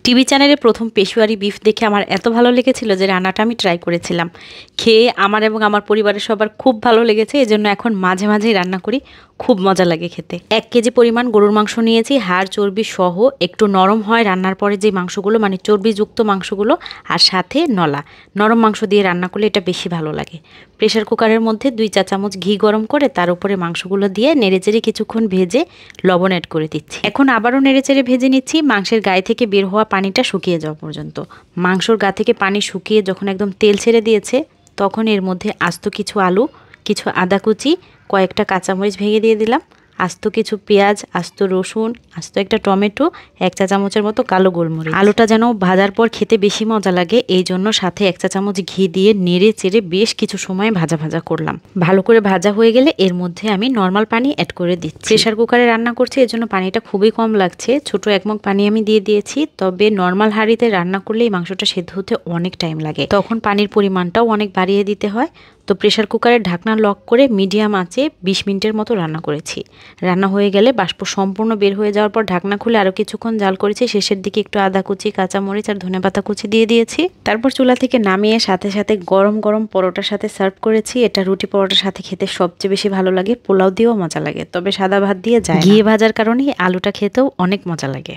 TV চ্যানেলে প্রথম Peshawari beef দেখে আমার এত ভালো লেগেছিল যে রান্নাটা আমি ট্রাই করেছিলাম। খেয়ে আমার এবং আমার পরিবারের সবার খুব ভালো লেগেছে, এজন্য এখন মাঝে মাঝেই রান্না করি। খুব মজা লাগে খেতে। 1 কেজি পরিমাণ গরুর মাংস নিয়েছি, হাড় চর্বি সহ। একটু নরম হয় রান্নার পরে যে মাংসগুলো, মানে চর্বিযুক্ত মাংসগুলো, আর সাথে নলা। নরম মাংস দিয়ে রান্না করলে এটা বেশি ভালো লাগে। প্রেসার কুকারের মধ্যে 2 চা চামচ ঘি গরম করে তার উপরে মাংসগুলো দিয়ে নেড়েচেড়ে কিছুক্ষণ ভেজে লবণ অ্যাড করে দিচ্ছি। এখন আবারও নেড়েচেড়ে ভেজে নিচ্ছি মাংসের গায়ে থেকে বের হওয়া পানিটা শুকিয়ে যাওয়া পর্যন্ত। মাংসর গা থেকে পানি শুকিয়ে যখন একদম তেল ছেড়ে দিয়েছে, তখন এর মধ্যে আস্ত কিছু আলু, কিছু আদা কুচি, কয়েকটা কাঁচামরিচ ভেঙে দিয়ে দিলাম, আস্ত কিছু পেঁয়াজ, আস্ত রসুন, আস্ত একটা টমেটো, 1 চা চামচের মতো কালো গোলমরিচ। আলুটা যেন ভাজার পর খেতে বেশি মজা লাগে, এই জন্য সাথে 1 চা চামচ ঘি দিয়ে নেড়ে চেড়ে বেশ কিছু সময় ভাজা ভাজা করলাম। ভালো করে ভাজা হয়ে গেলে এর মধ্যে আমি নর্মাল পানি অ্যাড করে দিচ্ছি। প্রেসার কুকারে রান্না করছি, এর জন্য পানিটা খুবই কম লাগছে। ছোট 1 মগ পানি আমি দিয়ে দিয়েছি। তবে নর্মাল হাঁড়িতে রান্না করলে এই মাংসটা সেদ্ধ হতে অনেক টাইম লাগে, তখন পানির পরিমাণটাও অনেক বাড়িয়ে দিতে হয়। তো প্রেসার কুকারের ঢাকনা লক করে মিডিয়াম আঁচে 20 মিনিটের মতো রান্না করেছি। রান্না হয়ে গেলে বাষ্প সম্পূর্ণ বের হয়ে যাওয়ার পর ঢাকনা খুলে আরও কিছুক্ষণ জাল করেছি। শেষের দিকে একটু আদা কুচি, কাঁচামরিচ আর ধনেপাতা কুচি দিয়ে দিয়েছি। তারপর চুলা থেকে নামিয়ে সাথে সাথে গরম গরম পরোটার সাথে সার্ভ করেছি। এটা রুটি পরোটার সাথে খেতে সবচেয়ে বেশি ভালো লাগে, পোলাও দিয়েও মজা লাগে, তবে সাদা ভাত দিয়ে যায় না। ঘিয়ে ভাজার কারণে আলুটা খেতেও অনেক মজা লাগে।